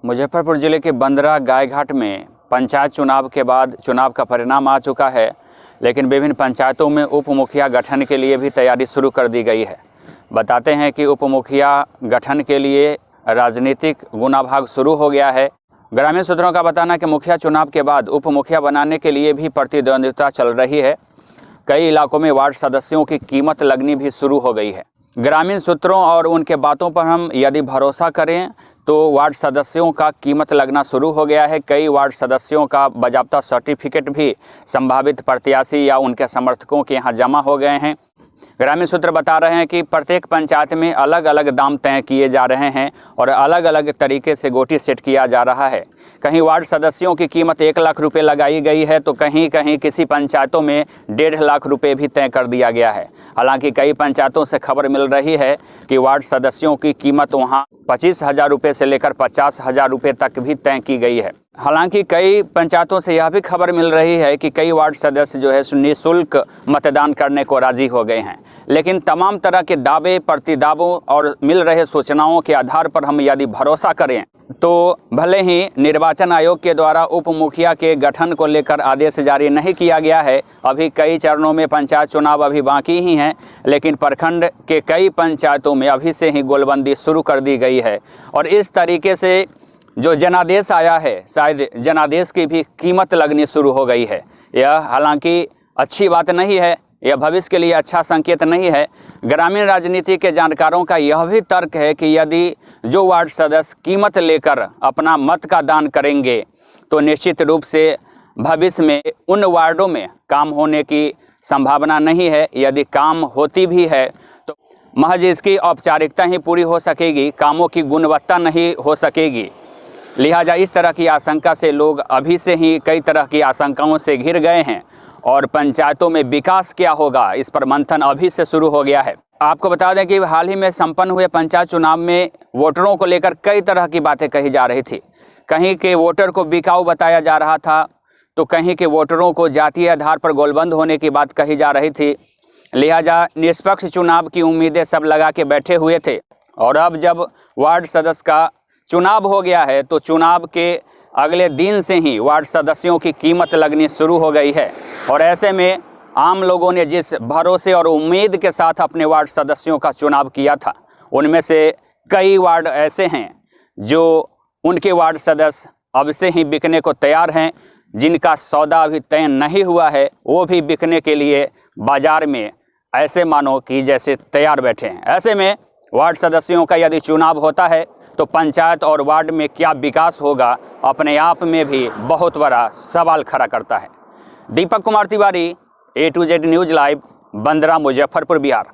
मुजफ्फरपुर जिले के बंदरा गायघाट में पंचायत चुनाव के बाद चुनाव का परिणाम आ चुका है, लेकिन विभिन्न पंचायतों में उप मुखिया गठन के लिए भी तैयारी शुरू कर दी गई है। बताते हैं कि उप मुखिया गठन के लिए राजनीतिक गुनाभाग शुरू हो गया है। ग्रामीण सूत्रों का बताना है कि मुखिया चुनाव के बाद उप मुखिया बनाने के लिए भी प्रतिद्वंद्विता चल रही है। कई इलाकों में वार्ड सदस्यों की कीमत लगनी भी शुरू हो गई है। ग्रामीण सूत्रों और उनके बातों पर हम यदि भरोसा करें तो वार्ड सदस्यों का कीमत लगना शुरू हो गया है। कई वार्ड सदस्यों का बाजाबता सर्टिफिकेट भी संभावित प्रत्याशी या उनके समर्थकों के यहाँ जमा हो गए हैं। ग्रामीण सूत्र बता रहे हैं कि प्रत्येक पंचायत में अलग अलग दाम तय किए जा रहे हैं और अलग अलग तरीके से गोटी सेट किया जा रहा है। कहीं वार्ड सदस्यों की कीमत 1 लाख रुपए लगाई गई है तो कहीं कहीं किसी पंचायतों में 1.5 लाख रुपए भी तय कर दिया गया है। हालांकि कई पंचायतों से खबर मिल रही है कि वार्ड सदस्यों की कीमत वहां 25,000 रुपये से लेकर 50,000 रुपये तक भी तय की गई है। हालांकि कई पंचायतों से यह भी खबर मिल रही है कि कई वार्ड सदस्य जो है निःशुल्क मतदान करने को राजी हो गए हैं। लेकिन तमाम तरह के दावे प्रतिदावों और मिल रहे सूचनाओं के आधार पर हम यदि भरोसा करें तो भले ही निर्वाचन आयोग के द्वारा उप मुखिया के गठन को लेकर आदेश जारी नहीं किया गया है, अभी कई चरणों में पंचायत चुनाव अभी बाकी ही हैं, लेकिन प्रखंड के कई पंचायतों में अभी से ही गोलबंदी शुरू कर दी गई है। और इस तरीके से जो जनादेश आया है, शायद जनादेश की भी कीमत लगनी शुरू हो गई है। यह हालांकि अच्छी बात नहीं है, यह भविष्य के लिए अच्छा संकेत नहीं है। ग्रामीण राजनीति के जानकारों का यह भी तर्क है कि यदि जो वार्ड सदस्य कीमत लेकर अपना मत का दान करेंगे तो निश्चित रूप से भविष्य में उन वार्डों में काम होने की संभावना नहीं है। यदि काम होती भी है तो महज इसकी औपचारिकता ही पूरी हो सकेगी, कामों की गुणवत्ता नहीं हो सकेगी। लिहाजा इस तरह की आशंका से लोग अभी से ही कई तरह की आशंकाओं से घिर गए हैं और पंचायतों में विकास क्या होगा इस पर मंथन अभी से शुरू हो गया है। आपको बता दें कि हाल ही में संपन्न हुए पंचायत चुनाव में वोटरों को लेकर कई तरह की बातें कही जा रही थी। कहीं के वोटर को बिकाऊ बताया जा रहा था तो कहीं के वोटरों को जातीय आधार पर गोलबंद होने की बात कही जा रही थी। लिहाजा निष्पक्ष चुनाव की उम्मीदें सब लगा के बैठे हुए थे और अब जब वार्ड सदस्य का चुनाव हो गया है तो चुनाव के अगले दिन से ही वार्ड सदस्यों की कीमत लगनी शुरू हो गई है। और ऐसे में आम लोगों ने जिस भरोसे और उम्मीद के साथ अपने वार्ड सदस्यों का चुनाव किया था, उनमें से कई वार्ड ऐसे हैं जो उनके वार्ड सदस्य अब से ही बिकने को तैयार हैं। जिनका सौदा अभी तय नहीं हुआ है वो भी बिकने के लिए बाजार में ऐसे मानो कि जैसे तैयार बैठे हैं। ऐसे में वार्ड सदस्यों का यदि चुनाव होता है तो पंचायत और वार्ड में क्या विकास होगा अपने आप में भी बहुत बड़ा सवाल खड़ा करता है। Deepak Kumar Tiwari, A to Z news live, Bandra, Muzaffarpur, Bihar.